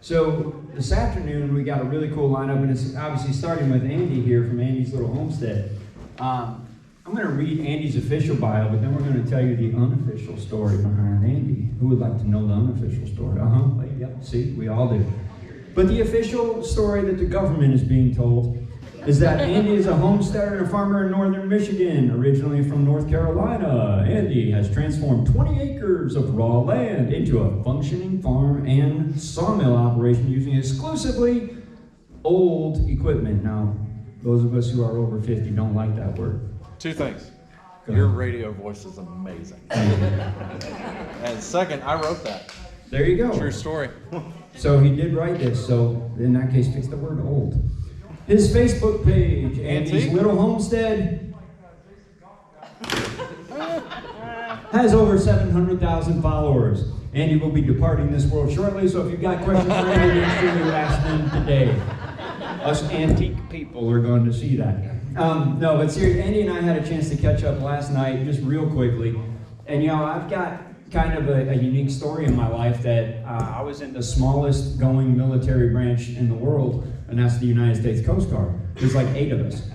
So this afternoon we got a really cool lineup, and it's obviously starting with Andy here from Andy's Little Homestead. I'm going to read Andy's official bio, but then we're going to tell you the unofficial story behind Andy. Who would like to know the unofficial story? Yep, see, we all do. But the official story that the government is being told is that Andy is a homesteader and a farmer in northern Michigan, originally from North Carolina. Andy has transformed 20 acres of raw land into a functioning farm and sawmill operation using exclusively old equipment. Now, those of us who are over 50 don't like that word. Two things. Your radio voice is amazing. And second, I wrote that. There you go. True story. So he did write this, so in that case, fix the word old. His Facebook page, Andy's Little Homestead, has over 700,000 followers. Andy will be departing this world shortly, so if you've got questions for Andy, make sure you ask them today. Us antique people are going to see that. No, but seriously, Andy and I had a chance to catch up last night, just real quickly. And I've got kind of a unique story in my life that I was in the smallest going military branch in the world, and that's the United States Coast Guard. There's like 8 of us.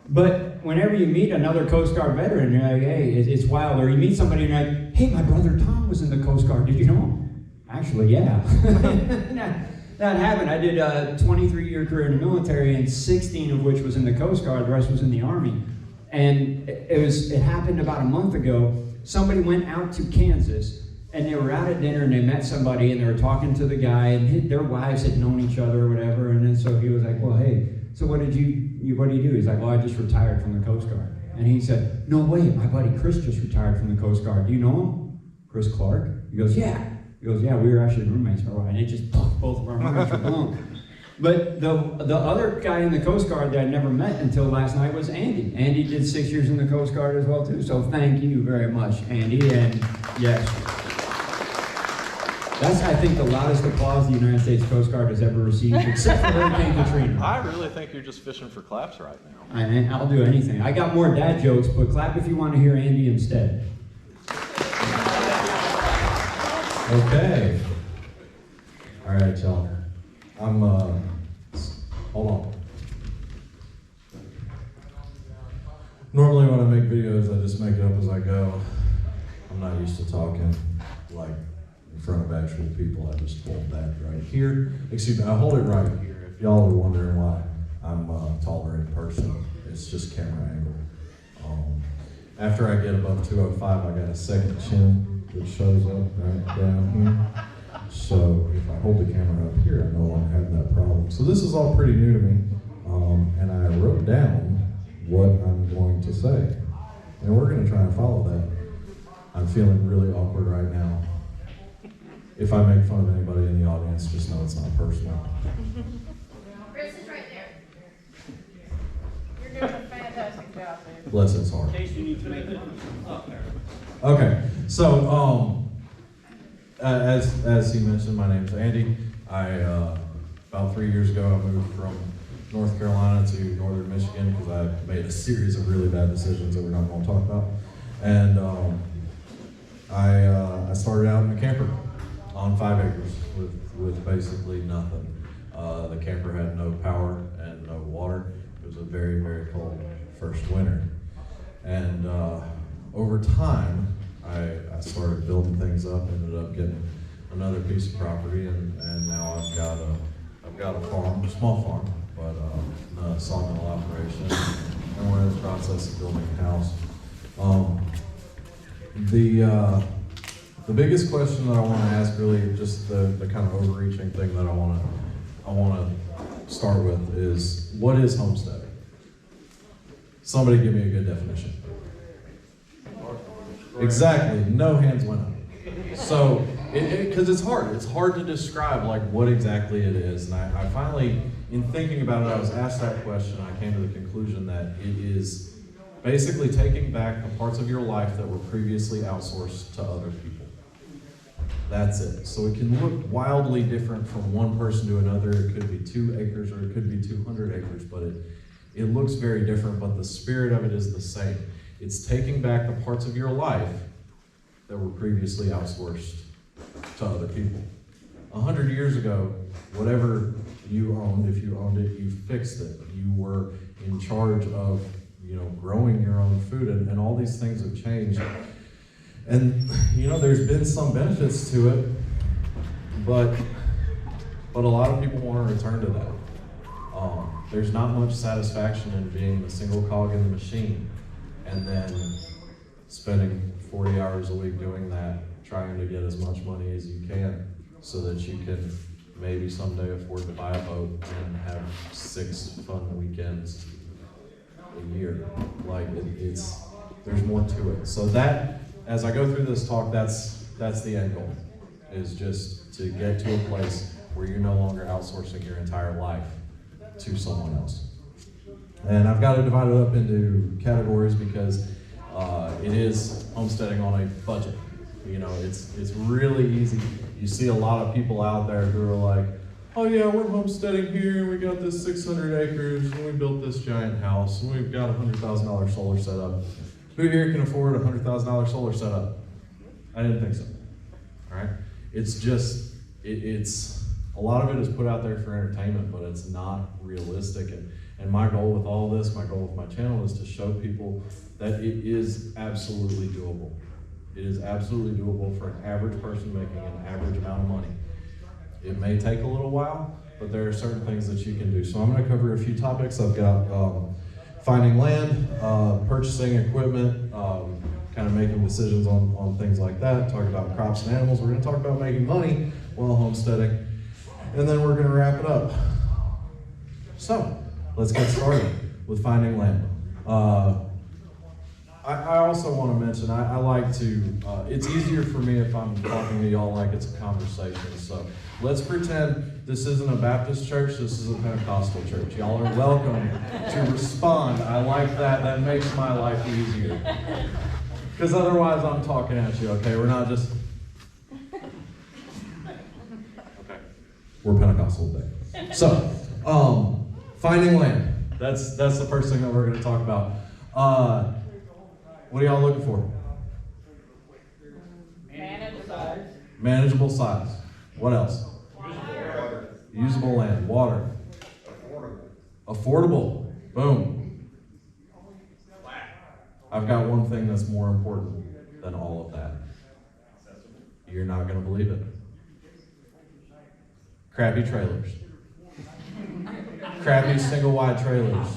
But whenever you meet another Coast Guard veteran, you're like, hey, it's wild. Or you meet somebody and you're like, hey, my brother Tom was in the Coast Guard. Did you know him? Actually, yeah. That happened. I did a 23-year career in the military, and 16 of which was in the Coast Guard. The rest was in the Army. And it happened about a month ago. Somebody went out to Kansas, and they were out at dinner, and they met somebody, and they were talking to the guy, and their wives had known each other or whatever. And then so he was like, well, hey, so what do you do? He's like, well, I just retired from the Coast Guard. And he said, no way, my buddy Chris just retired from the Coast Guard. Do you know him? Chris Clark? He goes, yeah. He goes, yeah, we were actually roommates for a while. And it just, both of our minds were blown. But the other guy in the Coast Guard that I never met until last night was Andy. Andy did 6 years in the Coast Guard as well, too. So thank you very much, Andy. And yes, that's, I think, the loudest applause the United States Coast Guard has ever received, except for Hurricane Katrina. I really think you're just fishing for claps right now. I'll do anything. I got more dad jokes, but clap if you want to hear Andy instead. Okay. All right, y'all. Hold on. Normally when I make videos, I just make it up as I go. I'm not used to talking like in front of actual people. I just hold that right here. Excuse me, I hold it right here. If y'all are wondering why I'm taller in person, it's just camera angle. After I get above 205, I got a second chin that shows up right down here. So if I hold the camera up here, I no longer have that problem. So this is all pretty new to me, and I wrote down what I'm going to say. And we're going to try and follow that. I'm feeling really awkward right now. If I make fun of anybody in the audience, just know it's not personal. Chris is right there. You're doing a fantastic job, man. Bless his heart. In case you need to make it up there. Okay, so as he mentioned, my name is Andy. About 3 years ago, I moved from North Carolina to northern Michigan because I made a series of really bad decisions that we're not going to talk about. And I started out in a camper on 5 acres with basically nothing. The camper had no power and no water. It was a very, very cold first winter. And over time, I started building things up, ended up getting another piece of property, and now I've got a farm, a small farm, but a sawmill operation, and we're in the process of building a house. The biggest question that I want to ask, really, just the kind of overreaching thing that I want to start with is, what is homesteading? Somebody give me a good definition. Exactly, no hands went up. So, because it's hard to describe like what exactly it is. And I finally, in thinking about it, I was asked that question, I came to the conclusion that it is basically taking back the parts of your life that were previously outsourced to other people. That's it. So it can look wildly different from one person to another. It could be 2 acres or it could be 200 acres, but it looks very different, but the spirit of it is the same. It's taking back the parts of your life that were previously outsourced to other people. 100 years ago, whatever you owned, if you owned it, you fixed it. You were in charge of, growing your own food, and all these things have changed. And, there's been some benefits to it, but a lot of people want to return to that. There's not much satisfaction in being the single cog in the machine and then spending 40 hours a week doing that, trying to get as much money as you can so that you can maybe someday afford to buy a boat and have 6 fun weekends a year. Like, there's more to it. So that, as I go through this talk, that's the end goal, is just to get to a place where you're no longer outsourcing your entire life to someone else. And I've got it divided up into categories because it is homesteading on a budget. It's really easy. You see a lot of people out there who are like, oh yeah, we're homesteading here, and we got this 600 acres, and we built this giant house, and we've got a $100,000 solar setup. Who here can afford a $100,000 solar setup? I didn't think so. All right? It's just, it's a lot of it is put out there for entertainment, but it's not realistic. And my goal with all this, my goal with my channel, is to show people that it is absolutely doable. It is absolutely doable for an average person making an average amount of money. It may take a little while, but there are certain things that you can do. So I'm going to cover a few topics. I've got finding land, purchasing equipment, kind of making decisions on things like that, talk about crops and animals. We're going to talk about making money while homesteading, and then we're going to wrap it up. So let's get started with finding land. I also want to mention, I like to, it's easier for me if I'm talking to y'all like it's a conversation. So let's pretend this isn't a Baptist church, this is a Pentecostal church. Y'all are welcome to respond. I like that. That makes my life easier. Because otherwise I'm talking at you, okay? We're not just... Okay. We're Pentecostal today. So, finding land. That's the first thing that we're going to talk about. What are y'all looking for? Manageable size. Manageable size. What else? Usable land. Water. Affordable. Boom. I've got one thing that's more important than all of that. You're not going to believe it. Crappy trailers. Crappy single-wide trailers.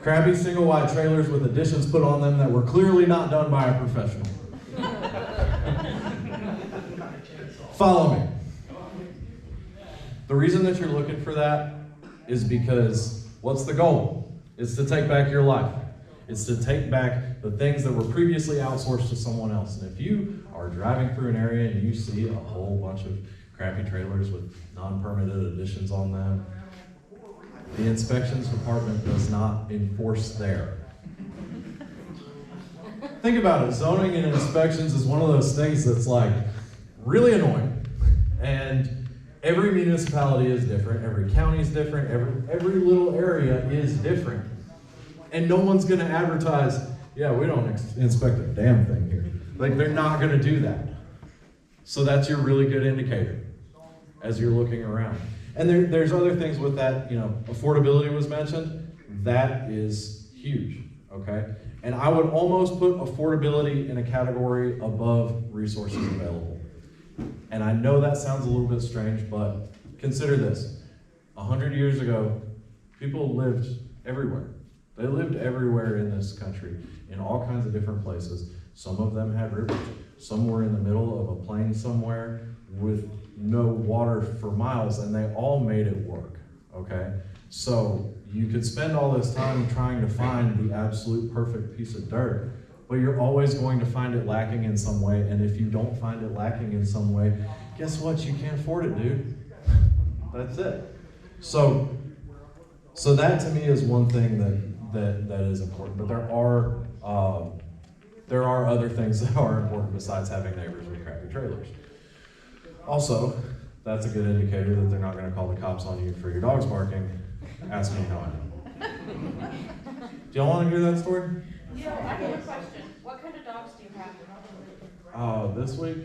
Crappy single-wide trailers with additions put on them that were clearly not done by a professional. Follow me. The reason that you're looking for that is because what's the goal? It's to take back your life. It's to take back the things that were previously outsourced to someone else. And if you are driving through an area and you see a whole bunch of crappy trailers with non-permitted additions on them, the inspections department does not enforce there. Think about it. Zoning and inspections is one of those things that's like really annoying. And every municipality is different. Every county is different. Every little area is different. And no one's going to advertise, yeah, we don't inspect a damn thing here. Like, they're not going to do that. So that's your really good indicator as you're looking around. And there's other things with that, affordability was mentioned. That is huge, okay? And I would almost put affordability in a category above resources available. And I know that sounds a little bit strange, but consider this. 100 years ago, people lived everywhere. They lived everywhere in this country, in all kinds of different places. Some of them had rivers. Some were in the middle of a plain somewhere with no water for miles, and they all made it work, okay? So you could spend all this time trying to find the absolute perfect piece of dirt, but you're always going to find it lacking in some way, and if you don't find it lacking in some way, guess what? You can't afford it, dude. That's it. So that to me is one thing that is important, but there are other things that are important besides having neighbors with crappy trailers. Also, that's a good indicator that they're not going to call the cops on you for your dogs barking. Ask me how I know. Do y'all want to hear that story? I have a question. What kind of dogs do you have? This week?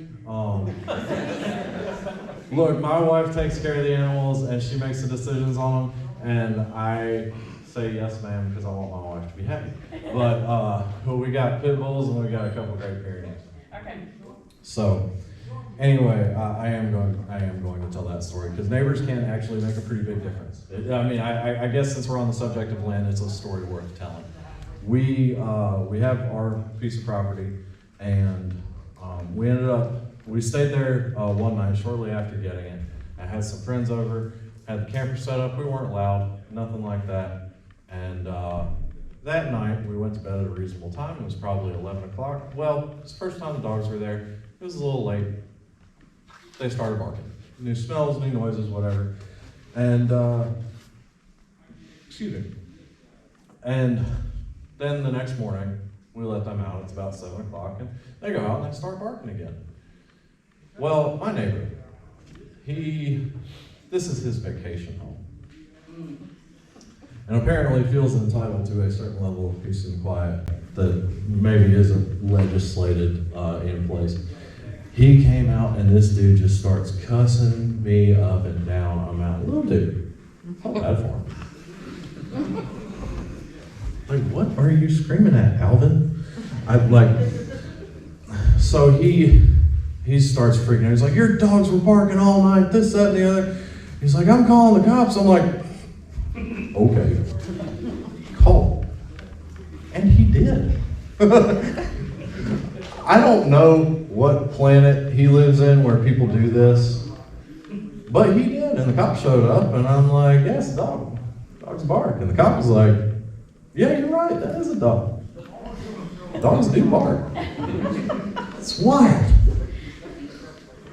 Look, my wife takes care of the animals and she makes the decisions on them, and I say yes, ma'am, because I want my wife to be happy. But we got pit bulls and we got a couple Great Pyrenees. Okay. So, anyway, I am going to tell that story because neighbors can actually make a pretty big difference. I guess since we're on the subject of land, it's a story worth telling. We have our piece of property, and we stayed there one night shortly after getting it. I had some friends over, had the camper set up. We weren't loud, nothing like that. And that night, we went to bed at a reasonable time. It was probably 11 o'clock. Well, it's the first time the dogs were there. It was a little late. They started barking. New smells, new noises, whatever. And, excuse me. And then the next morning, we let them out. It's about 7 o'clock, and they go out and they start barking again. Well, my neighbor, this is his vacation home. And apparently feels entitled to a certain level of peace and quiet that maybe isn't legislated in place. He came out and this dude just starts cussing me up and down. I'm out, little dude. Felt bad for him. Like, what are you screaming at, Alvin? So he starts freaking out. He's like, your dogs were barking all night, this, that, and the other. He's like, I'm calling the cops. I'm like, okay, call. And he did. I don't know what planet he lives in where people do this, but he did. And the cop showed up, and I'm like, yes, dog. Dogs bark. And the cop was like, yeah, you're right, that is a dog. Dogs do bark. It's wild.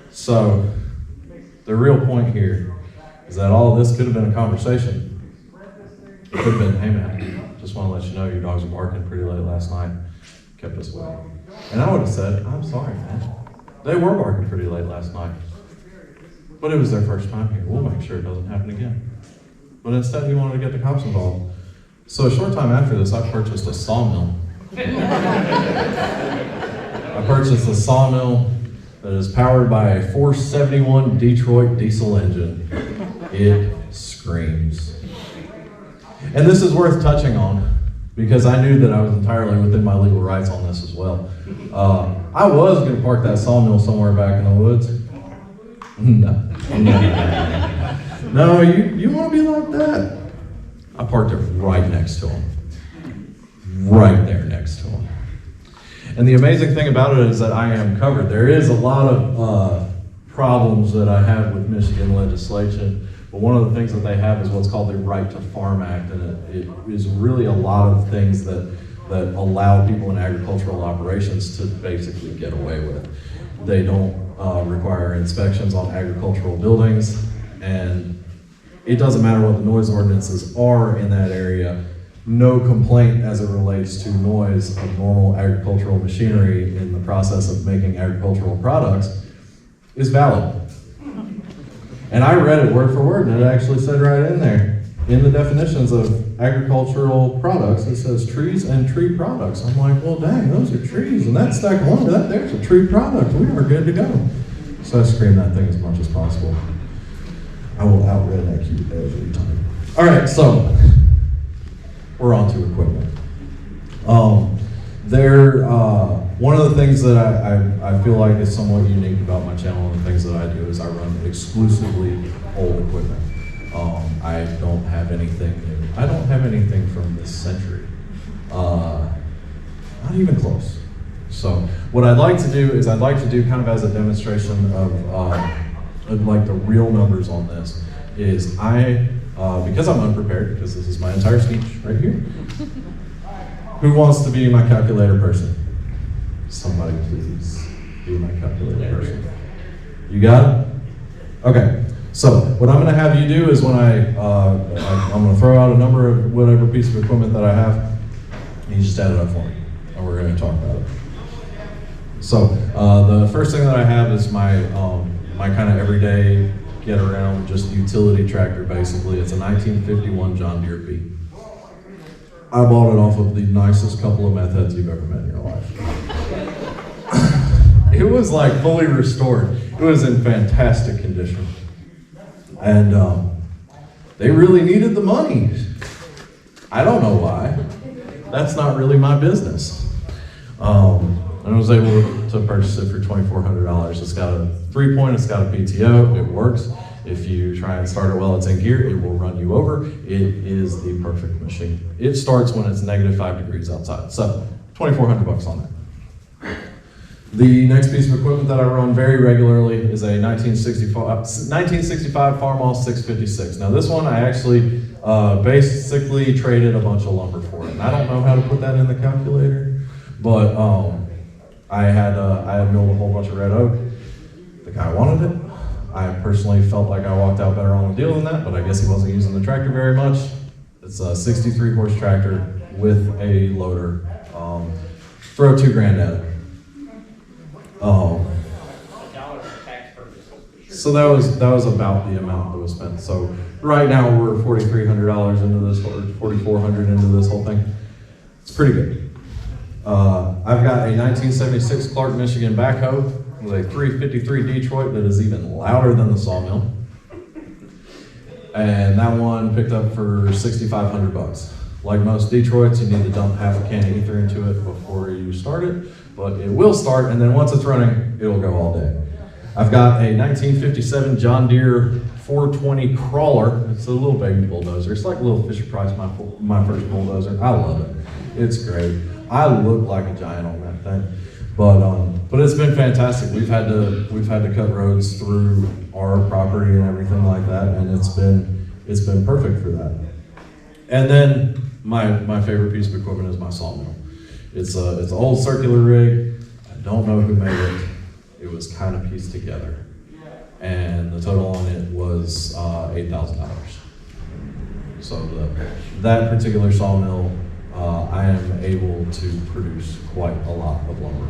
So, the real point here is that all of this could have been a conversation. It could have been, hey man, just want to let you know your dogs were barking pretty late last night. Kept us awake. And I would have said, I'm sorry, man. They were barking pretty late last night. But it was their first time here. We'll make sure it doesn't happen again. But instead, he wanted to get the cops involved. So a short time after this, I purchased a sawmill. I purchased a sawmill that is powered by a 471 Detroit diesel engine. It screams. And this is worth touching on because I knew that I was entirely within my legal rights on this as well. I was going to park that sawmill somewhere back in the woods. No, you want to be like that? I parked it right next to him. Right there next to him. And the amazing thing about it is that I am covered. There is a lot of problems that I have with Michigan legislation, but one of the things that they have is what's called the Right to Farm Act, and it is really a lot of things that allow people in agricultural operations to basically get away with. They don't require inspections on agricultural buildings, and it doesn't matter what the noise ordinances are in that area. No complaint as it relates to noise of normal agricultural machinery in the process of making agricultural products is valid. And I read it word for word, and it actually said right in there, in the definitions of agricultural products, it says trees and tree products. I'm like, well, dang, those are trees, and that stack alone, there's a tree product. We are good to go. So I scream that thing as much as possible. I will out-redneck you every time. All right, so we're on to equipment. One of the things that I feel like is somewhat unique about my channel and the things that I do is I run exclusively old equipment. I don't have anything new. I don't have anything from this century. Not even close. So what I'd like to do is I'd like to do kind of as a demonstration of like the real numbers on this is because I'm unprepared, because this is my entire speech right here. Who wants to be my calculator person? Somebody please be my calculator person. You got it? Okay. So what I'm going to have you do is when I'm going to throw out a number of whatever piece of equipment that I have, and you just add it up for me, and we're going to talk about it. So the first thing that I have is my kind of everyday get around just utility tractor. Basically, it's a 1951 John Deere B. I bought it off of the nicest couple of meth heads you've ever met in your life. it was like fully restored. It was in fantastic condition. And they really needed the money. I don't know why. That's not really my business. And I was able to purchase it for $2,400. It's got a 3-point, it's got a PTO, it works. If you try and start it while it's in gear, it will run you over. It is the perfect machine. It starts when it's -5 degrees outside. So, $2,400 on that. The next piece of equipment that I run very regularly is a 1965 Farmall 656. Now this one I actually basically traded a bunch of lumber for it. And I don't know how to put that in the calculator, but I had milled a whole bunch of red oak. The guy wanted it. I personally felt like I walked out better on the deal than that, but I guess he wasn't using the tractor very much. It's a 63 horse tractor with a loader. Throw $2,000 at it. So that was about the amount that was spent. So right now we're $4,300 into this, or $4,400 into this whole thing. It's pretty good. I've got a 1976 Clark, Michigan backhoe with a 353 Detroit that is even louder than the sawmill. And that one picked up for $6,500. Like most Detroits, you need to dump half a can of ether into it before you start it, but it will start, and then once it's running, it'll go all day. I've got a 1957 John Deere 420 crawler. It's a little baby bulldozer. It's like a little Fisher Price, my first bulldozer. I love it. It's great. I look like a giant on that thing, but it's been fantastic. We've had to cut roads through our property and everything like that, and it's been perfect for that. And then my favorite piece of equipment is my sawmill. It's an old circular rig. I don't know who made it. It was kind of pieced together, and the total on it was $8,000. So that particular sawmill, I am able to produce quite a lot of lumber.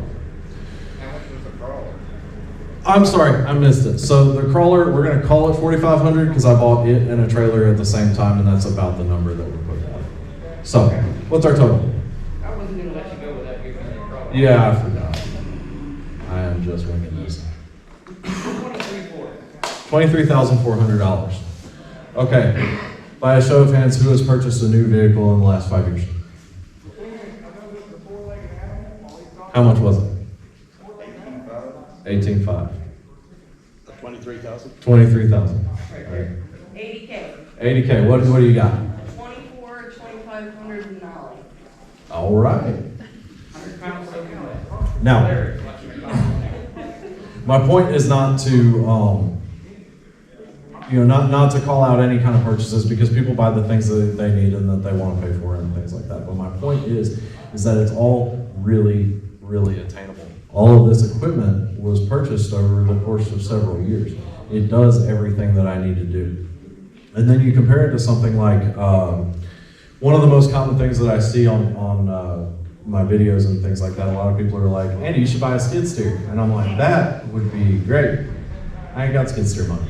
How much was the crawler? I'm sorry, I missed it. So the crawler, we're going to call it $4,500 because I bought it and a trailer at the same time, and that's about the number that we put out. So, what's our total? I wasn't gonna let you go without giving me the crawler. Yeah, I forgot. I am just winging this. 23,400. $23,400. Okay. By a show of hands, who has purchased a new vehicle in the last 5 years? How much was it? 18.5. 23,000. 23,000. Right. 80K, 80K. What do you got? 2,509. All right. 100 pounds soaking wet. Now, my point is not to, not to call out any kind of purchases because people buy the things that they need and that they want to pay for and things like that. But my point is that it's all really, really attainable. All of this equipment was purchased over the course of several years. It does everything that I need to do. And then you compare it to something like, one of the most common things that I see on my videos and things like that, a lot of people are like, Andy, you should buy a skid steer. And I'm like, that would be great. I ain't got skid steer money.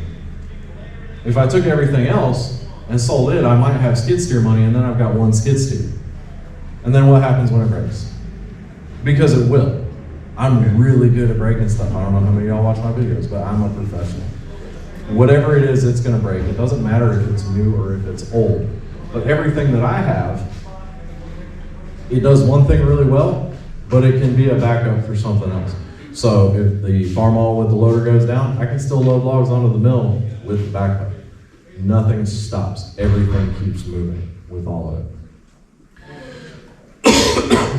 If I took everything else and sold it, I might have skid steer money, and then I've got one skid steer. And then what happens when it breaks? Because it will. I'm really good at breaking stuff. I don't know how many of y'all watch my videos, but I'm a professional. Whatever it is, it's gonna break. It doesn't matter if it's new or if it's old. But everything that I have, it does one thing really well, but it can be a backup for something else. So if the Farmall with the loader goes down, I can still load logs onto the mill with the backup. Nothing stops. Everything keeps moving with all of it.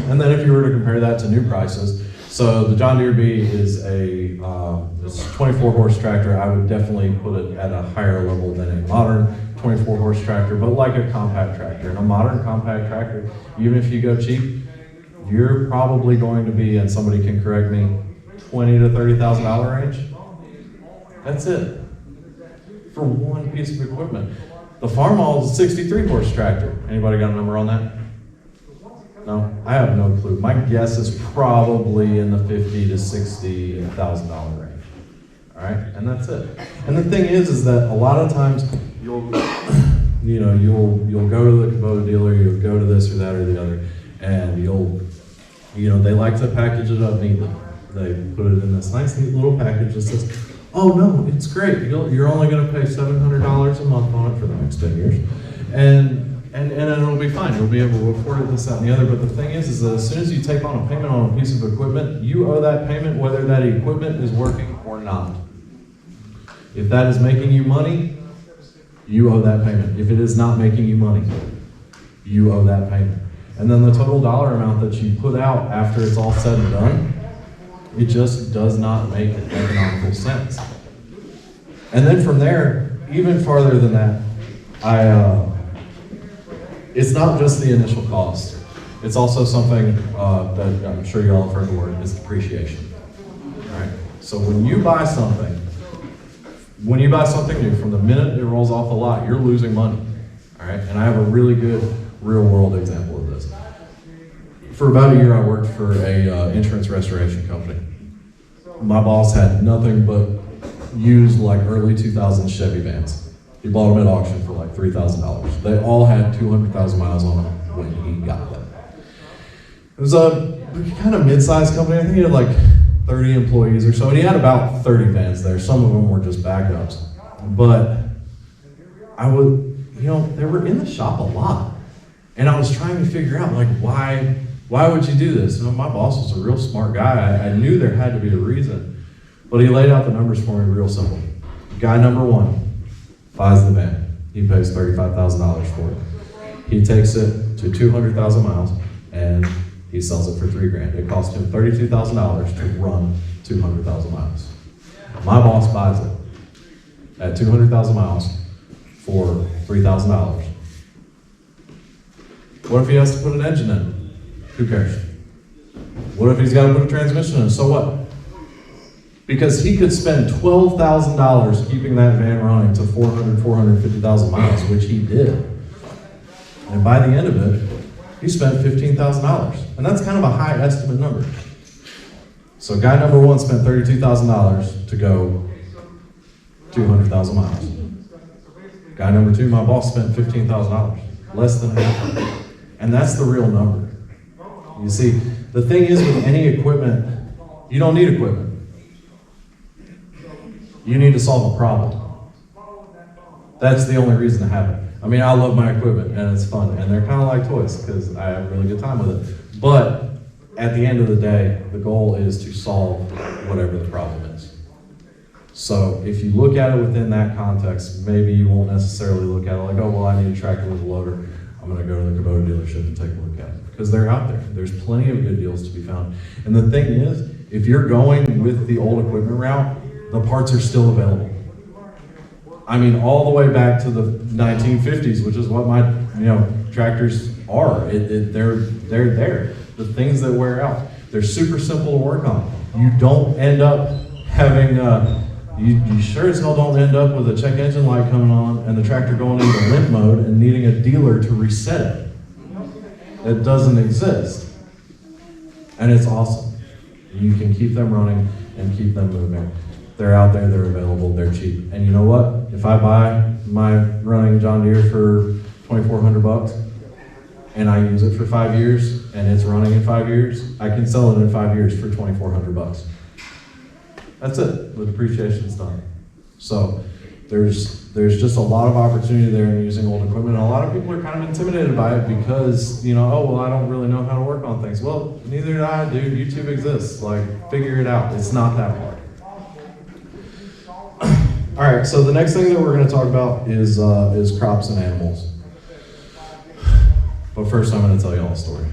And then if you were to compare that to new prices, so the John Deere B is a 24 horse tractor. I would definitely put it at a higher level than a modern 24 horse tractor, but like a compact tractor. And a modern compact tractor, even if you go cheap, you're probably going to be, and somebody can correct me, $20,000 to $30,000 range. That's it for one piece of equipment. The Farmall is a 63 horse tractor. Anybody got a number on that? No, I have no clue. My guess is probably in the $50,000 to $60,000 range. All right, and that's it. And the thing is that a lot of times you'll go to the Kubota dealer, you'll go to this or that or the other, and they like to package it up neatly. They put it in this nice neat little package that says, oh no, it's great. You're only going to pay $700 a month on it for the next 10 years. And it'll be fine. You'll be able to afford it, this, that, and the other. But the thing is that as soon as you take on a payment on a piece of equipment, you owe that payment whether that equipment is working or not. If that is making you money, you owe that payment. If it is not making you money, you owe that payment. And then the total dollar amount that you put out after it's all said and done, it just does not make economical sense. And then from there, even farther than that, it's not just the initial cost. It's also something that I'm sure you all have heard the word, is depreciation. All right? So when you buy something new, from the minute it rolls off the lot, you're losing money. All right? And I have a really good real world example of this. For about a year, I worked for a insurance restoration company. My boss had nothing but used like early 2000s Chevy vans. He bought them at auction for like $3,000. They all had 200,000 miles on them when he got them. It was a kind of mid-sized company. I think he had like 30 employees or so, and he had about 30 vans there. Some of them were just backups. But they were in the shop a lot. And I was trying to figure out, like, why would you do this? My boss was a real smart guy. I knew there had to be a reason. But he laid out the numbers for me real simple. Guy number one buys the van. He pays $35,000 for it. He takes it to 200,000 miles, and he sells it for $3,000. It cost him $32,000 to run 200,000 miles. My boss buys it at 200,000 miles for $3,000. What if he has to put an engine in? Who cares? What if he's got to put a transmission in? So what? Because he could spend $12,000 keeping that van running to 450,000 miles, which he did. And by the end of it, he spent $15,000. And that's kind of a high estimate number. So guy number one spent $32,000 to go 200,000 miles. Guy number two, my boss, spent $15,000, less than half. And that's the real number. You see, the thing is with any equipment, you don't need equipment. You need to solve a problem. That's the only reason to have it. I mean, I love my equipment and it's fun, and they're kind of like toys because I have a really good time with it. But at the end of the day, the goal is to solve whatever the problem is. So if you look at it within that context, maybe you won't necessarily look at it like, oh, well, I need a tractor with a loader. I'm going to go to the Kubota dealership and take a look at it. Because they're out there. There's plenty of good deals to be found. And the thing is, if you're going with the old equipment route, the parts are still available. I mean, all the way back to the 1950s, which is what my tractors are. They're there. The things that wear out, they're super simple to work on. You don't end up having, you sure as hell don't end up with a check engine light coming on and the tractor going into limp mode and needing a dealer to reset it. It doesn't exist. And it's awesome. You can keep them running and keep them moving. They're out there, they're available, they're cheap. And you know what? If I buy my running John Deere for $2,400 and I use it for 5 years and it's running in 5 years, I can sell it in 5 years for $2,400. That's it. The depreciation's done. So there's just a lot of opportunity there in using old equipment. And a lot of people are kind of intimidated by it because, oh, well, I don't really know how to work on things. Well, neither do I, dude. YouTube exists. Like, figure it out. It's not that hard. All right, so the next thing that we're going to talk about is crops and animals. But first, I'm going to tell you all a story.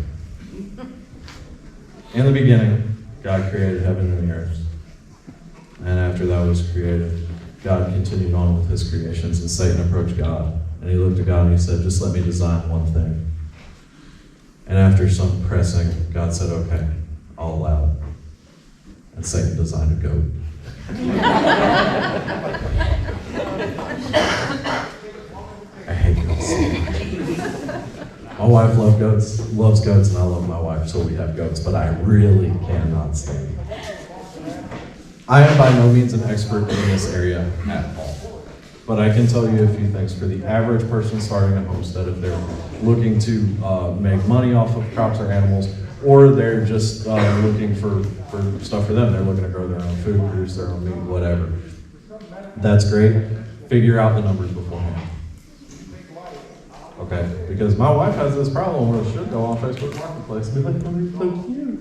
In the beginning, God created heaven and the earth. And after that was created, God continued on with his creations, and Satan approached God. And he looked at God and he said, just let me design one thing. And after some pressing, God said, okay, I'll allow it. And Satan designed a goat. I hate goats. My wife loves goats, and I love my wife, so we have goats, but I really cannot stand them. I am by no means an expert in this area at all, but I can tell you a few things. For the average person starting a homestead, if they're looking to make money off of crops or animals, or they're just looking for stuff for them. They're looking to grow their own food, produce their own meat, whatever. That's great. Figure out the numbers beforehand. Okay, because my wife has this problem where she'll go on Facebook Marketplace and be like, oh, you're so cute.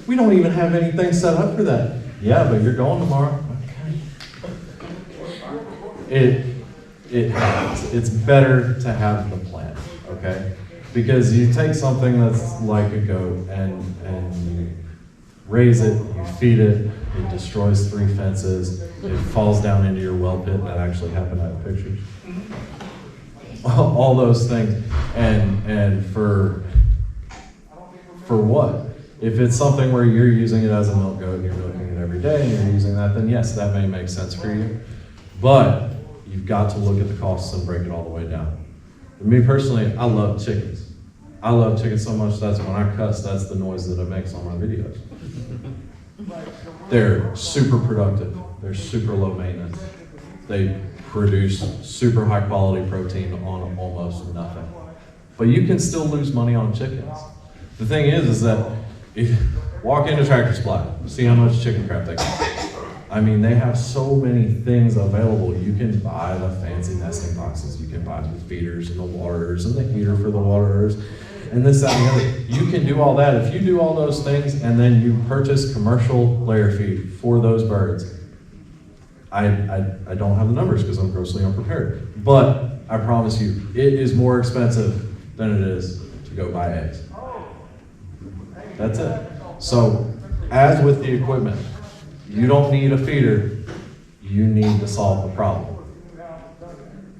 We don't even have anything set up for that. Yeah, but you're going tomorrow. Okay. It happens. It's better to have the plan, okay? Because you take something that's like a goat and you raise it, you feed it, it destroys 3 fences, it falls down into your well pit. That actually happened. I have pictures. All those things, and for what? If it's something where you're using it as a milk goat and you're milking it every day and you're using that, then yes, that may make sense for you. But you've got to look at the costs and break it all the way down. For me personally, I love chickens. I love chickens so much that's when I cuss, that's the noise that it makes on my videos. They're super productive. They're super low maintenance. They produce super high quality protein on almost nothing. But you can still lose money on chickens. The thing is that if you walk into Tractor Supply, see how much chicken crap they got. I mean, they have so many things available. You can buy the fancy nesting boxes. You can buy the feeders and the waterers and the heater for the waterers and this, that, and the other. You can do all that. If you do all those things and then you purchase commercial layer feed for those birds, I don't have the numbers because I'm grossly unprepared. But I promise you, it is more expensive than it is to go buy eggs. That's it. So, as with the equipment, you don't need a feeder, you need to solve the problem.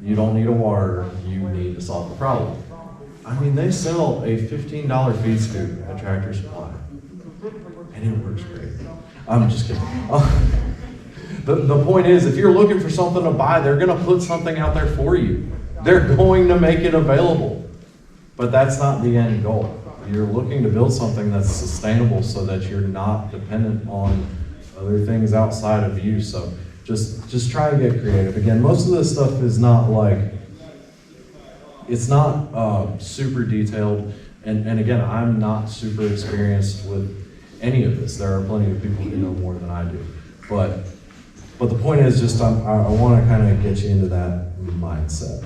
You don't need a waterer, you need to solve the problem. I mean, they sell a $15 feed scoop at Tractor Supply, and it works great. I'm just kidding. The point is, if you're looking for something to buy, they're going to put something out there for you. They're going to make it available, but that's not the end goal. You're looking to build something that's sustainable so that you're not dependent on other things outside of you. So just try to get creative. Again, most of this stuff is not like, it's not super detailed. And again, I'm not super experienced with any of this. There are plenty of people who know more than I do. But the point is just I want to kind of get you into that mindset.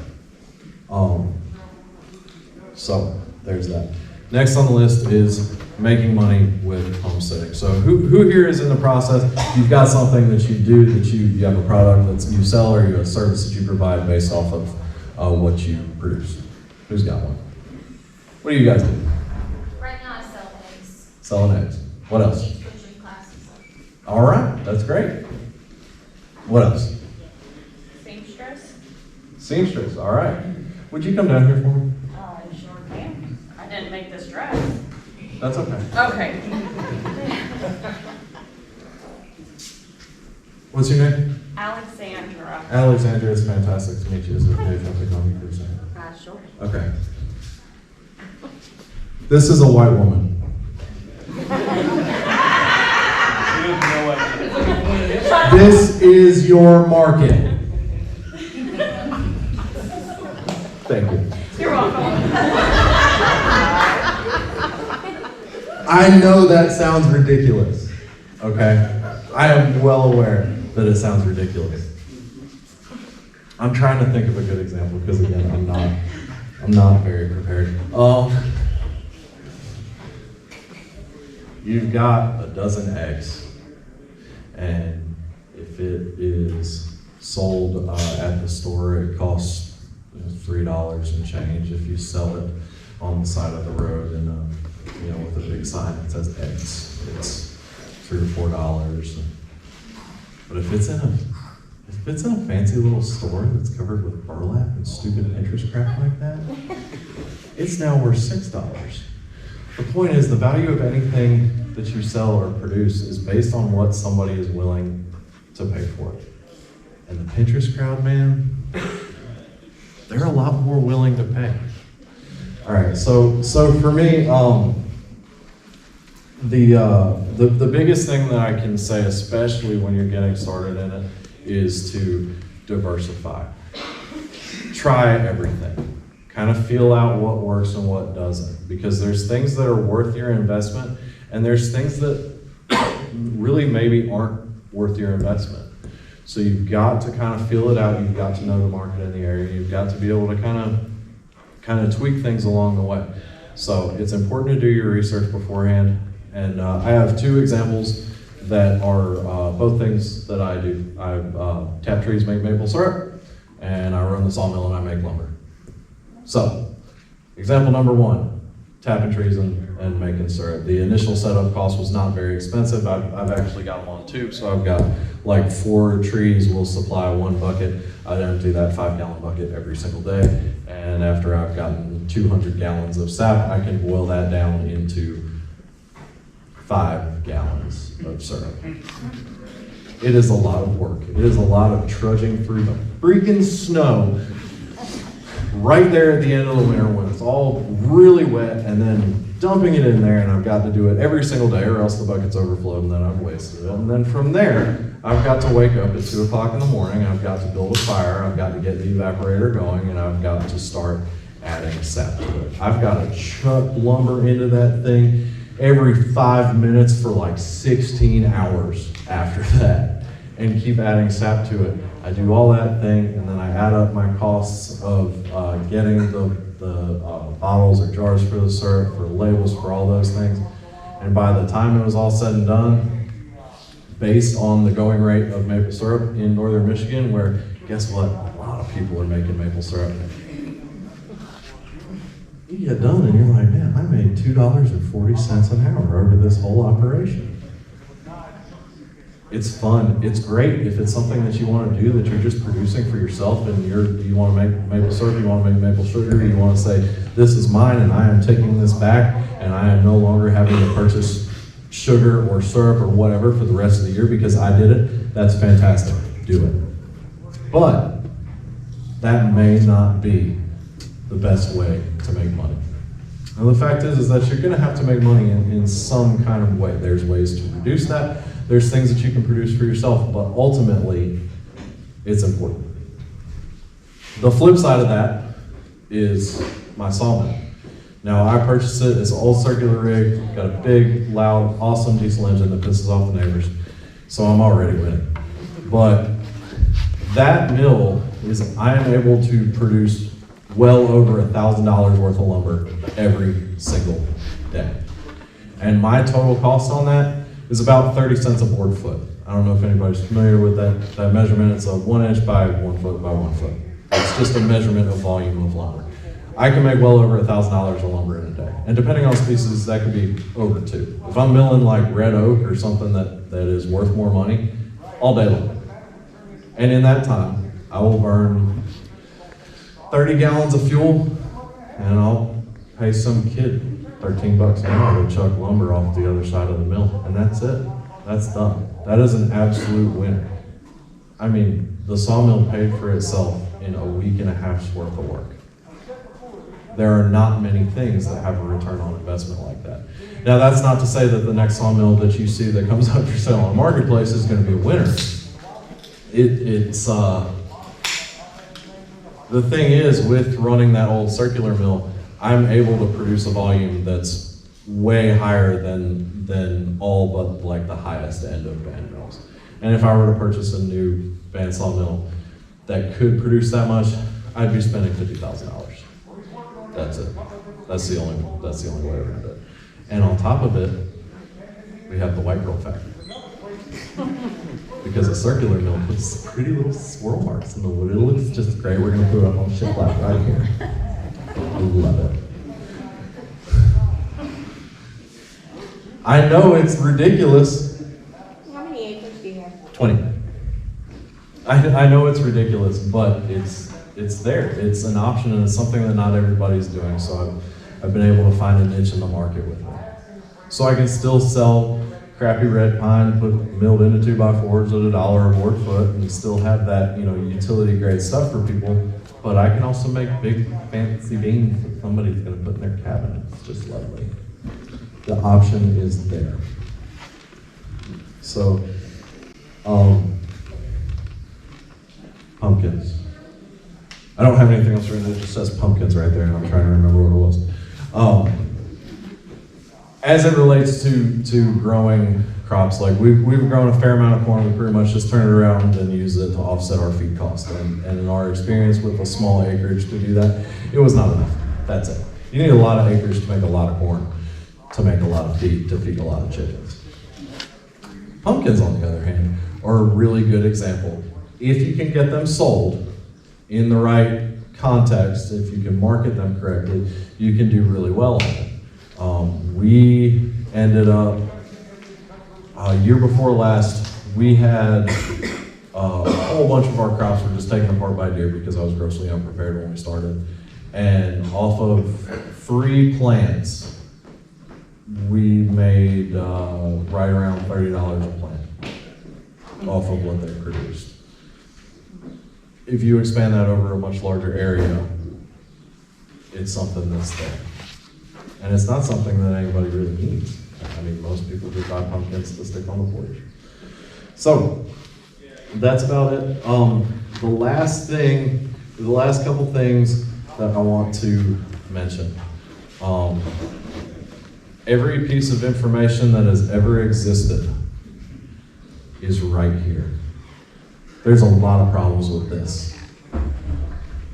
So there's that. Next on the list is making money with homesteading. So who here is in the process? You've got something that you do, that you have a product that you sell, or you have a service that you provide based off of what you produce. Who's got one? What do you guys do? Right now I sell eggs. Selling eggs. What else? Teach coaching classes. All right, that's great. What else? Seamstress. Seamstress, all right. Would you come down here for me? Sure can. I didn't make this dress. That's okay. Okay. What's your name? Alexandra. Alexandra, it's fantastic to meet you. Is it okay if I pick on you for a second? Sure. Okay. This is a white woman. This is your market. Thank you. You're welcome. I know that sounds ridiculous, okay? I am well aware that it sounds ridiculous. I'm trying to think of a good example because again, I'm not very prepared. You've got a dozen eggs, and if it is sold at the store, it costs $3 and change. If you sell it on the side of the road and with a big sign that says eggs, it's $3 or $4. But if it's in a fancy little store that's covered with burlap and stupid Pinterest crap like that, it's now worth $6. The point is, the value of anything that you sell or produce is based on what somebody is willing to pay for it. And the Pinterest crowd, man, they're a lot more willing to pay. All right, so for me, the biggest thing that I can say, especially when you're getting started in it, is to diversify. Try everything. kind of feel out what works and what doesn't, because there's things that are worth your investment, and there's things that really maybe aren't worth your investment. So you've got to kind of feel it out. You've got to know the market in the area. You've got to be able to kind of tweak things along the way. So it's important to do your research beforehand. And I have two examples that are both things that I do. I tap trees, make maple syrup, and I run the sawmill and I make lumber. So, example number one, tapping trees and making syrup. The initial setup cost was not very expensive. I've actually got them on tube, so I've got like 4 trees will supply 1 bucket. I'd empty that 5-gallon bucket every single day, and after I've gotten 200 gallons of sap, I can boil that down into 5 gallons of syrup. It is a lot of work. It is a lot of trudging through the freaking snow right there at the end of the winter when it's all really wet, and then dumping it in there, and I've got to do it every single day or else the bucket's overflowed and then I've wasted it. And then from there, I've got to wake up at 2 o'clock in the morning, I've got to build a fire, I've got to get the evaporator going, and I've got to start adding sap to it. I've got to chuck lumber into that thing every 5 minutes for like 16 hours after that, and keep adding sap to it. I do all that thing, and then I add up my costs of getting the bottles or jars for the syrup, for labels, for all those things. And by the time it was all said and done, based on the going rate of maple syrup in northern Michigan, where guess what? A lot of people are making maple syrup. You get done and you're like, man, I made $2.40 an hour over this whole operation. It's fun. It's great if it's something that you want to do, that you're just producing for yourself, and you want to make maple syrup, you want to make maple sugar, you want to say, this is mine and I am taking this back, and I am no longer having to purchase sugar or syrup or whatever for the rest of the year because I did it. That's fantastic. Do it. But that may not be the best way to make money. And the fact is that you're going to have to make money in some kind of way. There's ways to reduce that. There's things that you can produce for yourself, but ultimately, it's important. The flip side of that is my sawmill. Now, I purchased it. It's an old circular rig, got a big, loud, awesome diesel engine that pisses off the neighbors, so I'm already winning. But that mill is, I am able to produce well over $1,000 worth of lumber every single day. And my total cost on that is about 30 cents a board foot. I don't know if anybody's familiar with that measurement. It's a 1 inch by 1 foot by 1 foot. It's just a measurement of volume of lumber. I can make well over $1,000 of lumber in a day. And depending on species, that could be over 2. If I'm milling like red oak or something that is worth more money, all day long. And in that time, I will burn 30 gallons of fuel, and I'll pay some kid $13 an hour to chuck lumber off the other side of the mill, and that's it. That's done. That is an absolute winner. I mean, the sawmill paid for itself in a week and a half's worth of work. There are not many things that have a return on investment like that. Now, that's not to say that the next sawmill that you see that comes up for sale on the marketplace is going to be a winner. The thing is, with running that old circular mill, I'm able to produce a volume that's way higher than all but like the highest end of band mills. And if I were to purchase a new bandsaw mill that could produce that much, I'd be spending $50,000. That's it. That's the only way around it. And on top of it, we have the white girl factor. Because a circular mill puts pretty little swirl marks in the wood. It looks just great. We're gonna put it up on shiplap right here. I love it. I know it's ridiculous. How many acres do you have? 20. I know it's ridiculous, but it's there. It's an option, and it's something that not everybody's doing. So I've been able to find a niche in the market with it. So I can still sell crappy red pine, put milled into 2x4s at $1 a board foot, and still have that, utility grade stuff for people. But I can also make big fancy beams that somebody's gonna put in their cabin. It's just lovely. The option is there. So, pumpkins. I don't have anything else written, it just says pumpkins right there, and I'm trying to remember what it was. As it relates to growing crops, like we've grown a fair amount of corn, we pretty much just turn it around and use it to offset our feed cost. And in our experience with a small acreage to do that, it was not enough. That's it. You need a lot of acres to make a lot of corn, to make a lot of feed, to feed a lot of chickens. Pumpkins, on the other hand, are a really good example. If you can get them sold in the right context, if you can market them correctly, you can do really well on it. We ended up, year before last, we had a whole bunch of our crops were just taken apart by deer because I was grossly unprepared when we started. And off of 3 plants, we made right around $30 a plant off of what they produced. If you expand that over a much larger area, it's something that's there. And it's not something that anybody really needs. I mean, most people just buy pumpkins to stick on the porch. So, that's about it. The last couple things that I want to mention. Every piece of information that has ever existed is right here. There's a lot of problems with this.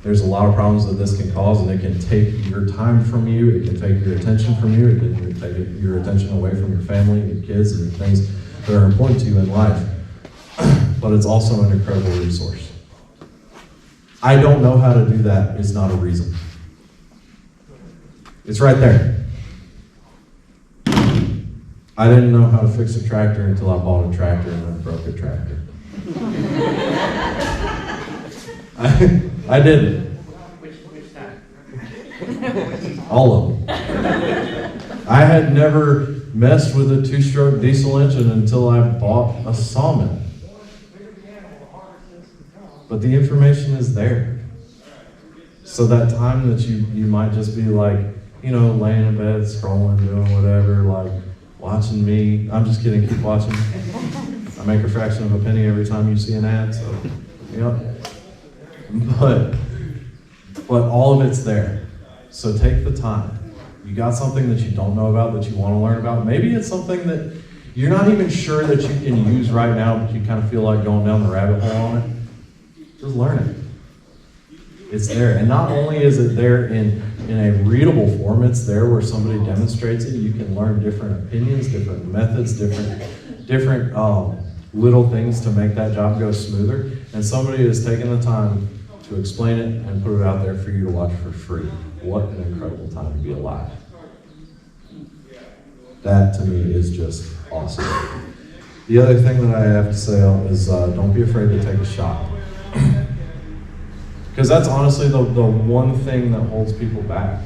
There's a lot of problems that this can cause, and it can take your time from you, it can take your attention from you, it can take your attention away from your family, your kids, and your things that are important to you in life. But it's also an incredible resource. I don't know how to do that is not a reason. It's right there. I didn't know how to fix a tractor until I bought a tractor and then broke a tractor. I didn't. Which time? All of them. I had never messed with a 2-stroke diesel engine until I bought a sawmill. But the information is there. So that time that you might just be like, laying in bed, scrolling, doing whatever, like watching me. I'm just kidding, keep watching. I make a fraction of a penny every time you see an ad, so, But all of it's there. So take the time. You got something that you don't know about that you want to learn about. Maybe it's something that you're not even sure that you can use right now, but you kind of feel like going down the rabbit hole on it. Just learn it. It's there. And not only is it there in a readable form, it's there where somebody demonstrates it. You can learn different opinions, different methods, different little things to make that job go smoother. And somebody has taken the time to explain it and put it out there for you to watch for free. What an incredible time to be alive. That to me is just awesome. The other thing that I have to say is don't be afraid to take a shot. Because that's honestly the one thing that holds people back.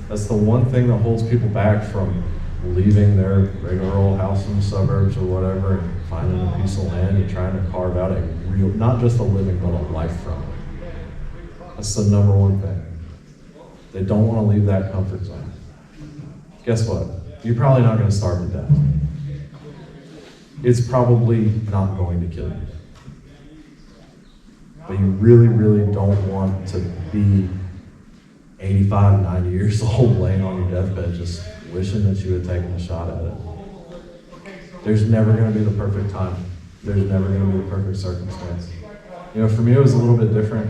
That's the one thing that holds people back from leaving their regular old house in the suburbs or whatever and finding a piece of land and trying to carve out a real, not just a living, but a life from it. That's the number one thing. They don't want to leave that comfort zone. Guess what? You're probably not going to starve to death. It's probably not going to kill you. But you really, really don't want to be 85, 90 years old laying on your deathbed just wishing that you had taken a shot at it. There's never going to be the perfect time. There's never going to be the perfect circumstance. For me it was a little bit different.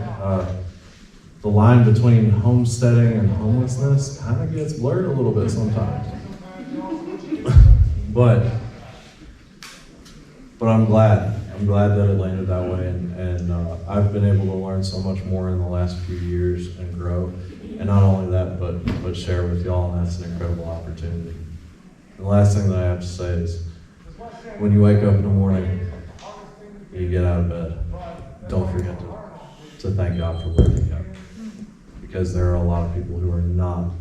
The line between homesteading and homelessness kind of gets blurred a little bit sometimes. But I'm glad. I'm glad that it landed that way, and I've been able to learn so much more in the last few years and grow. And not only that, but share with y'all, and that's an incredible opportunity. And the last thing that I have to say is, when you wake up in the morning, and you get out of bed, don't forget to thank God for waking up. Because there are a lot of people who are not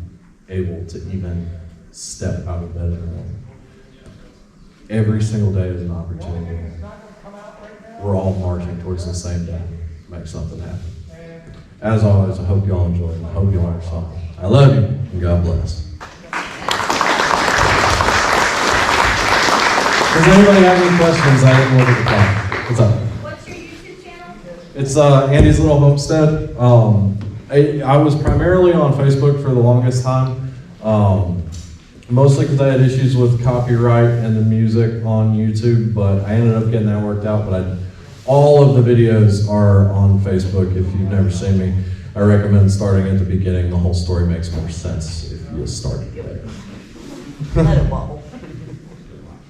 able to even step out of bed in the morning. Every single day is an opportunity. We're all marching towards the same day. Make something happen. As always, I hope y'all enjoy it. I hope you learn something. I love you, and God bless. Does anybody have any questions? I didn't look at the clock. What's up? What's your YouTube channel? It's Andy's Little Homestead. I was primarily on Facebook for the longest time, mostly because I had issues with copyright and the music on YouTube, but I ended up getting that worked out. But all of the videos are on Facebook. If you've never seen me, I recommend starting at the beginning. The whole story makes more sense if you start there. Let it wobble.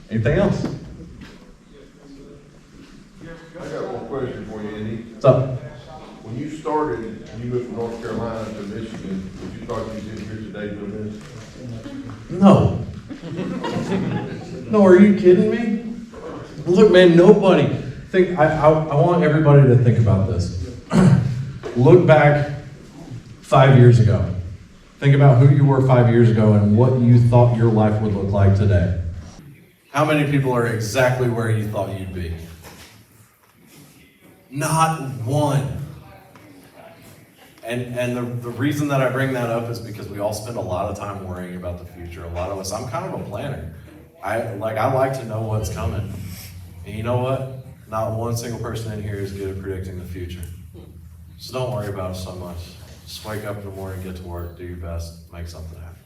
Anything else? I got one question for you, Andy. What's up? When you started, you moved from North Carolina to Michigan, did you thought you'd be here today doing this? No. No, are you kidding me? Look, man, nobody. I want everybody to think about this. Look back 5 years ago. Think about who you were 5 years ago and what you thought your life would look like today. How many people are exactly where you thought you'd be? Not one. And the reason that I bring that up is because we all spend a lot of time worrying about the future. A lot of us, I'm kind of a planner. I like to know what's coming. And you know what? Not one single person in here is good at predicting the future. So don't worry about it so much. Just wake up in the morning, get to work, do your best, make something happen.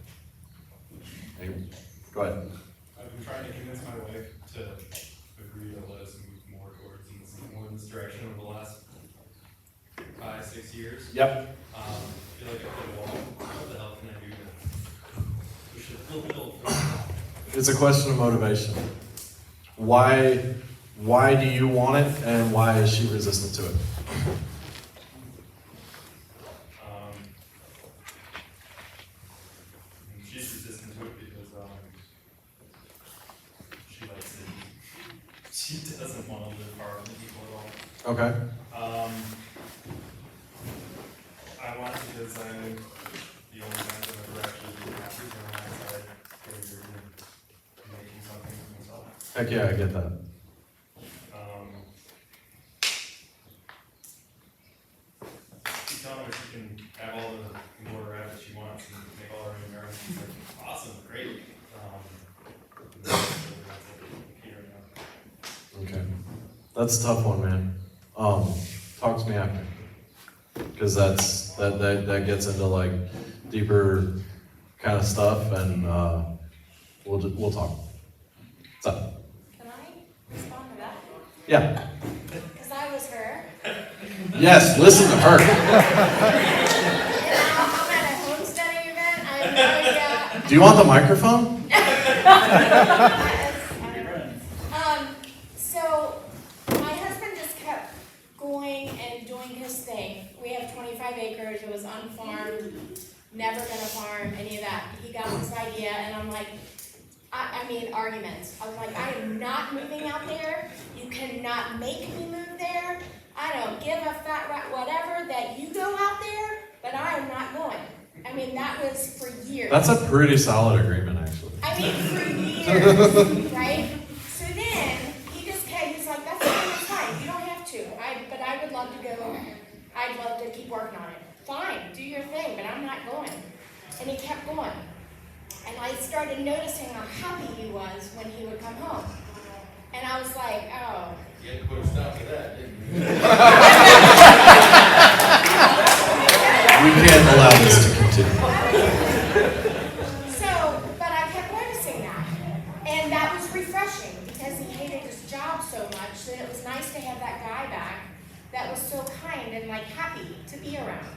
Hey, go ahead. I've been trying to convince my wife to agree to let us move more in this direction over the last 5-6 years. Yep. I feel like I hit a wall. What the hell can I do to push it a little further? It's a question of motivation. Why do you want it, and why is she resistant to it? She's resistant to it because she likes it. She doesn't want to live far from people at all. Okay. I want it because I'm the only guy that ever actually been happy when I started making something for myself. Heck yeah, I get that. She's telling her she can have all the water rabbits she wants and make all her own yards. She's like, awesome, great. Okay. That's a tough one, man. Talk to me after. Because that gets into like deeper kind of stuff, and we'll talk. What's up? Can I respond to that? Yeah. Because I was her. Yes, listen to her. And now I'm at a homesteading event. I have no idea. Do you want the microphone? So my husband just kept going and doing his thing. We have 25 acres. It was unfarmed. Never gonna farm any of that. He got this idea, and I'm like, I mean, arguments. I was like, I am not moving out there. You cannot make me move there. I don't give a fat rat whatever that you go out there, but I am not going. I mean, that was for years. That's a pretty solid agreement, actually. I mean, for years, right? So then, he's like, that's fine, you don't have to. But I would love to go, I'd love to keep working on it. Fine, do your thing, but I'm not going. And he kept going. And I started noticing how happy he was when he would come home. And I was like, oh. You had to put a stop to that, didn't you? We can't allow this to continue. So, but I kept noticing that. And that was refreshing because he hated his job so much that it was nice to have that guy back that was so kind and like happy to be around.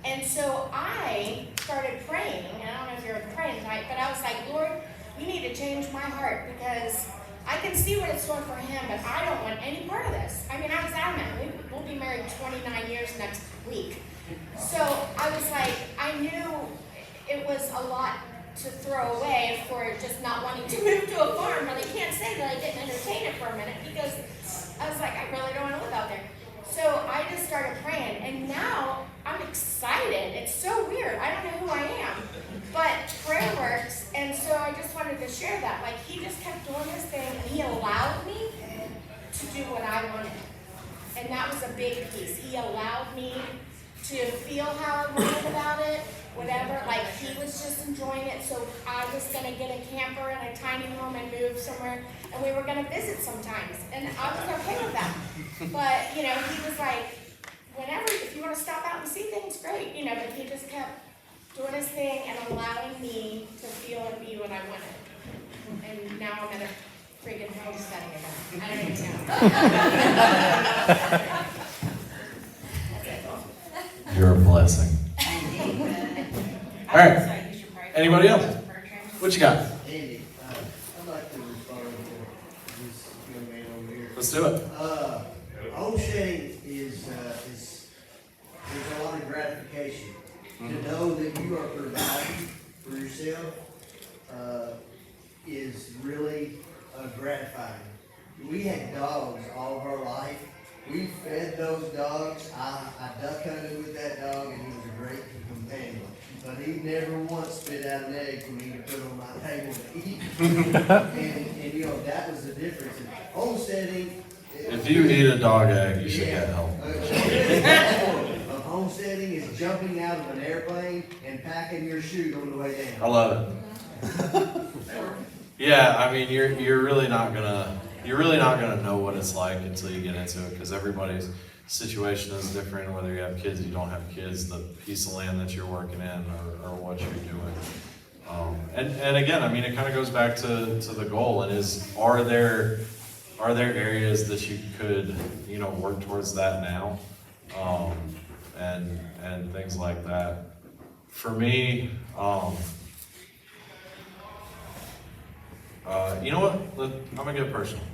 And so I started praying, and I don't know if you're a praying type, but I was like, Lord, you need to change my heart because I can see what it's doing for him, but I don't want any part of this. I mean, I was adamant. We'll be married 29 years next week. So I was like, I knew it was a lot to throw away for just not wanting to move to a farm, but I can't say that I didn't entertain it for a minute because I was like, I really don't want to live out there. So I just started praying, and now I'm excited. It's so weird. I don't know who I am, but prayer works, and so I just wanted to share that. Like, he just kept doing his thing, and he allowed me to do what I wanted, and that was a big piece. He allowed me to feel how I wanted about it, whatever. Like, he was just enjoying it, so I was going to get a camper and a tiny home and move somewhere, and we were going to visit sometimes, and I was okay with that. But, you know, he was like, whenever, if you want to stop out and see things, great. you know, but he just kept doing his thing and allowing me to feel and be what I wanted. And now I'm at a freaking homesteading event. I don't even know. You're a blessing. All right. Anybody else? What you got? Andy, I'd like to respond to this young man over here. Let's do it. Homesteading is there's a lot of gratification. To know that you are providing for yourself, is really gratifying. We had dogs all of our life. We fed those dogs. I duck hunted with that dog and he was a great companion. But he never once spit out an egg for me to put on my table to eat. and you know, that was the difference. And homesteading. If you eat a dog egg, you should get help. Homesteading is jumping out of an airplane and packing your chute on the way down. I love it. Yeah, I mean, you're really not gonna know what it's like until you get into it, because everybody's situation is different. Whether you have kids, you don't have kids, the piece of land that you're working in, or what you're doing. And again, I mean, it kind of goes back to the goal, and are there areas that you could, you know, work towards that now, and things like that. For me, you know what? I'm gonna get personal.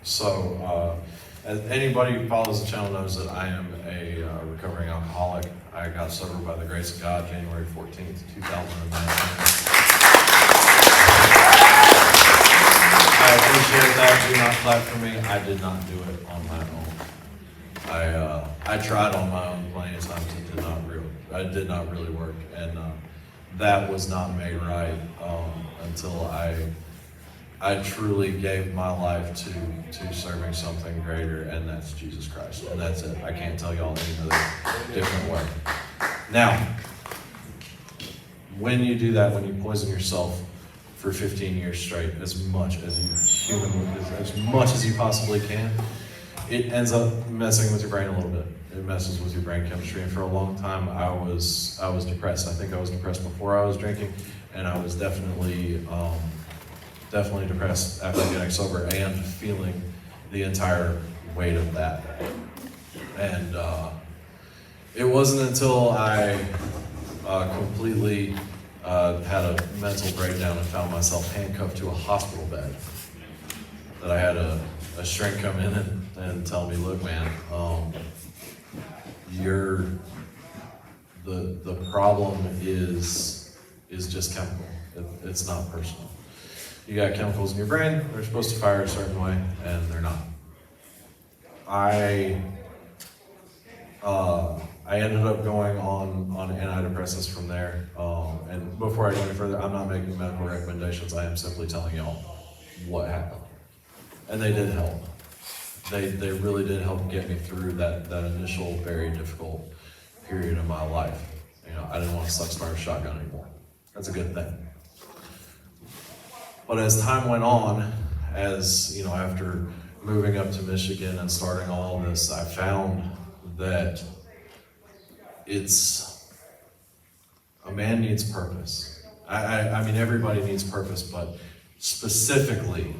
So, as anybody who follows the channel knows that I am a recovering alcoholic. I got sober by the grace of God January 14th, 2019. I appreciate that. Do not clap for me. I did not do it on my own. I tried on my own plenty of times. It did not really work, and that was not made right until I truly gave my life to serving something greater, and that's Jesus Christ, and that's it. I can't tell y'all any other different way. Now, when you do that, when you poison yourself for 15 years straight, as much as you possibly can, it ends up messing with your brain a little bit. It messes with your brain chemistry, and for a long time, I was depressed. I think I was depressed before I was drinking, and I was definitely depressed after getting sober and feeling the entire weight of that. And it wasn't until I completely had a mental breakdown and found myself handcuffed to a hospital bed that I had a shrink come in and tell me, look, man, the problem is just chemical. It's not personal. You got chemicals in your brain, they're supposed to fire a certain way, and they're not. I ended up going on antidepressants from there, and before I go any further, I'm not making medical recommendations. I am simply telling y'all what happened. And they did help. They really did help get me through that initial very difficult period of my life. You know, I didn't want to suck start a shotgun anymore. That's a good thing. But as time went on, as you know, after moving up to Michigan and starting all this, I found that a man needs purpose. I mean, everybody needs purpose, but specifically,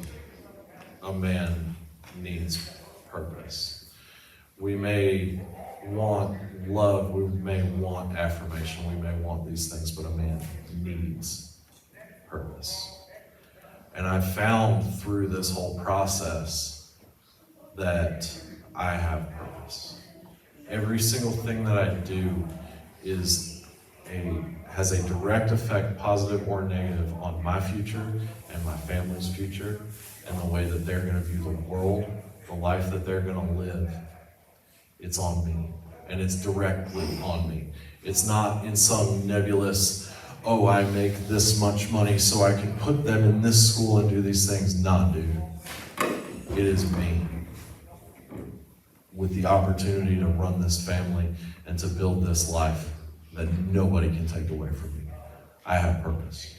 a man needs purpose. We may want love, we may want affirmation, we may want these things, but a man needs purpose. And I found through this whole process that I have purpose. Every single thing that I do has a direct effect, positive or negative, on my future and my family's future and the way that they're going to view the world, the life that they're going to live. It's on me, and it's directly on me. It's not in some nebulous, oh, I make this much money so I can put them in this school and do these things. Nah, dude. It is me, with the opportunity to run this family and to build this life that nobody can take away from me. I have purpose.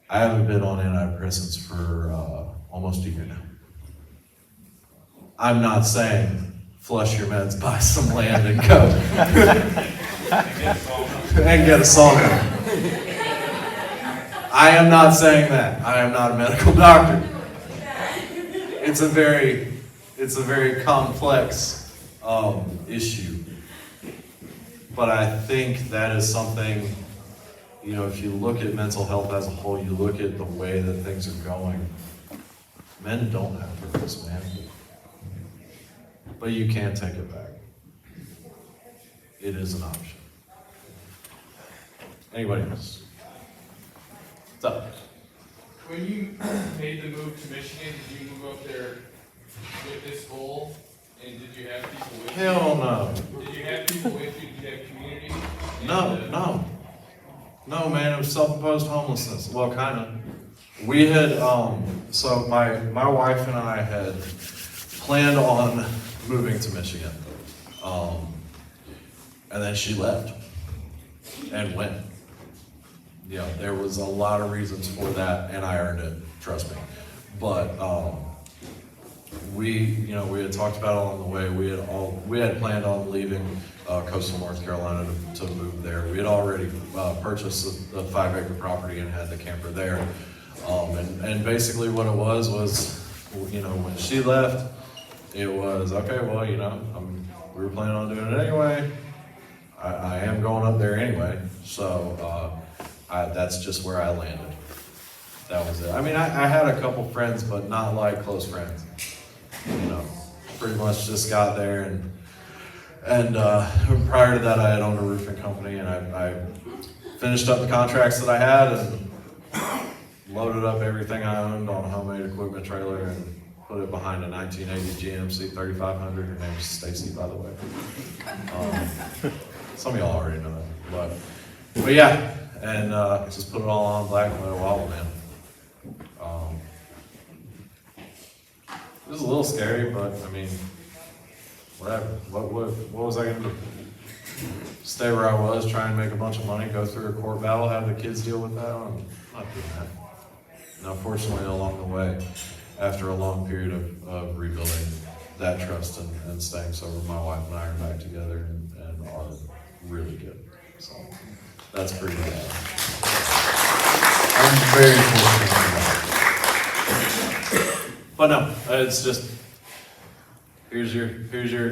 I haven't been on antidepressants for almost a year now. I'm not saying flush your meds, buy some land and go. and get a sauna. I am not saying that. I am not a medical doctor. It's a very complex issue. But I think that is something, if you look at mental health as a whole, you look at the way that things are going, men don't have purpose, man. But you can't take it back. It is an option. Anybody else? What's up? When you made the move to Michigan, did you move up there with this goal? And did you have people with you? Hell no. Did you have people with you? Did you have community? No, man, it was self-imposed homelessness. Well, kind of. We had, so my wife and I had planned on moving to Michigan. And then she left and went. Yeah, there was a lot of reasons for that, and I earned it, trust me. But we had talked about it along the way. We had planned on leaving coastal North Carolina to move there. We had already purchased the 5-acre property and had the camper there. And basically what it was, when she left, it was, okay, well, we were planning on doing it anyway. I am going up there anyway, so that's just where I landed. That was it. I mean, I had a couple friends, but not like close friends. Pretty much just got there, and prior to that, I had owned a roofing company, and I finished up the contracts that I had and loaded up everything I owned on a homemade equipment trailer and put it behind a 1980 GMC 3500. Her name's Stacy, by the way. Some of y'all already know that, but yeah, and just put it all on black and let it wobble, man. It was a little scary, but I mean, whatever. What was I gonna do? Stay where I was, try and make a bunch of money, go through a court battle, have the kids deal with that? I'm not doing that. And unfortunately, along the way, after a long period of rebuilding that trust and staying sober, my wife and I are back together and are really good. So that's pretty bad. I'm very fortunate. But no, it's just, here's your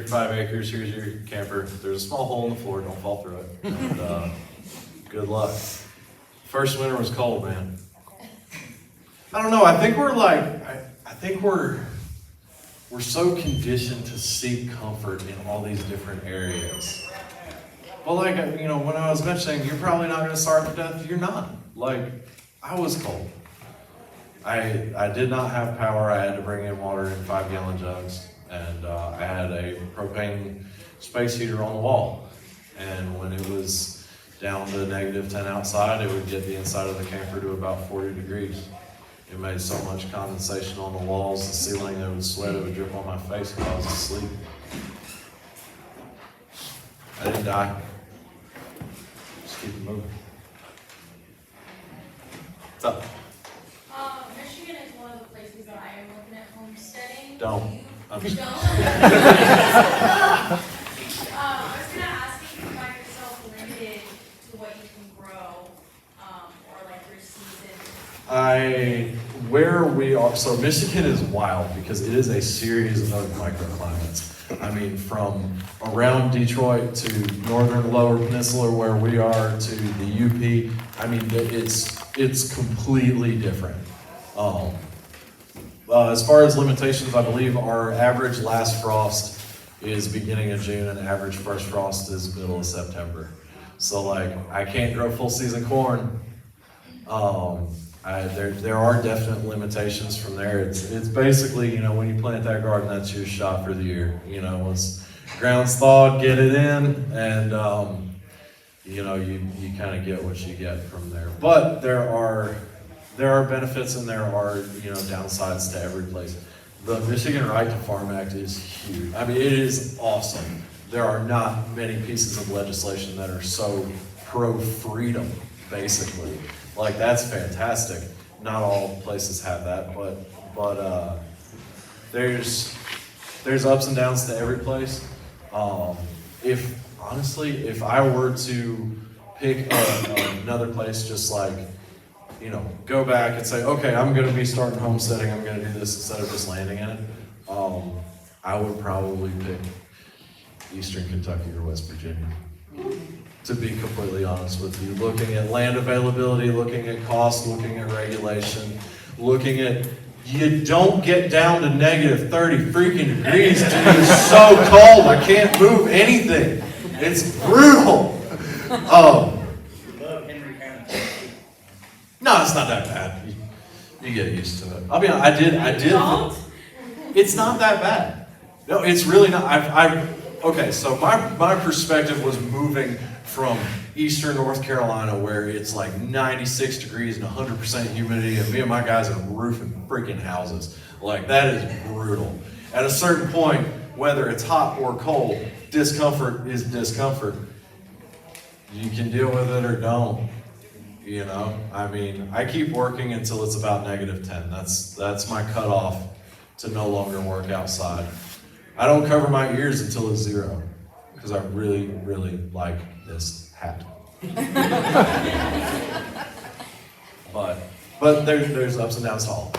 5 acres, here's your camper. There's a small hole in the floor, don't fall through it. And good luck. First winter was cold, man. I don't know, I think we're so conditioned to seek comfort in all these different areas. Well, when I was mentioning, you're probably not gonna starve to death, you're not. I was cold. I did not have power. I had to bring in water in 5-gallon jugs, and I had a propane space heater on the wall. And when it was down to -10 outside, it would get the inside of the camper to about 40 degrees. It made so much condensation on the walls, the ceiling, it would sweat, it would drip on my face while I was asleep. I didn't die. Just keep it moving. What's up? Michigan is one of the places that I am looking at homesteading. Don't. I'm just. Don't? I was gonna ask if you find yourself limited to what you can grow, or like your season. Where we are, so Michigan is wild because it is a series of microclimates. I mean, from around Detroit to northern Lower Peninsula where we are to the UP, I mean, it's completely different. As far as limitations, I believe our average last frost is beginning of June and average first frost is middle of September. So I can't grow full season corn. There are definite limitations from there. It's basically, when you plant that garden, that's your shot for the year. Once ground's thawed, get it in, and you kind of get what you get from there. But there are benefits and there are downsides to every place. The Michigan Right to Farm Act is huge. I mean, it is awesome. There are not many pieces of legislation that are so pro-freedom, basically. That's fantastic. Not all places have that, but there's ups and downs to every place. If honestly, if I were to pick another place, just like, you know, go back and say, okay, I'm gonna be starting homesteading, I'm gonna do this instead of just landing in it, I would probably pick Eastern Kentucky or West Virginia. To be completely honest with you, looking at land availability, looking at cost, looking at regulation, looking at, you don't get down to negative 30 freaking degrees, dude. It's so cold, I can't move anything. It's brutal. No, it's not that bad. You get used to it. I mean, I did. Don't? It's not that bad. No, it's really not. Okay, so my perspective was moving from eastern North Carolina, where it's like 96 degrees and 100% humidity, and me and my guys are roofing freaking houses. Like, that is brutal. At a certain point, whether it's hot or cold, discomfort is discomfort. You can deal with it or don't. You know, I mean, I keep working until it's about negative 10. That's my cutoff to no longer work outside. I don't cover my ears until it's 0, because I really, really like this hat. But there's ups and downs to all.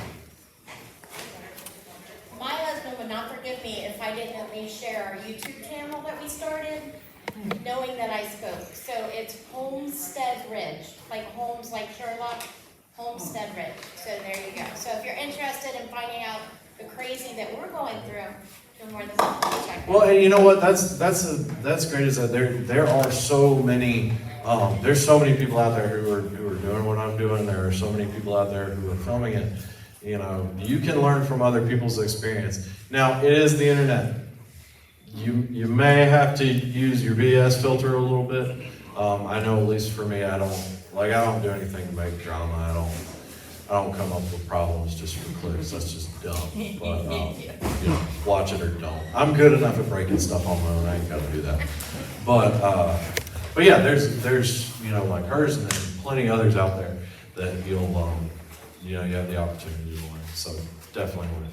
My husband would not forgive me if I didn't at least share our YouTube channel that we started, knowing that I spoke. So it's Homestead Ridge, like homes like Sherlock, Homestead Ridge. So there you go. So if you're interested in finding out the crazy that we're going through, you're more than welcome to check it out. Well, and you know what? That's great. Is that there are so many there's so many people out there who are doing what I'm doing. There are so many people out there who are filming it. You know, you can learn from other people's experience. Now, it is the internet. You may have to use your BS filter a little bit. I know, at least for me, I don't do anything to make drama. I don't come up with problems just for clicks. That's just dumb. But you know, watch it or don't. I'm good enough at breaking stuff on my own. I ain't gotta do that. But yeah, there's you know, like hers, and there's plenty others out there that you'll you know, you have the opportunity to learn. So definitely learn.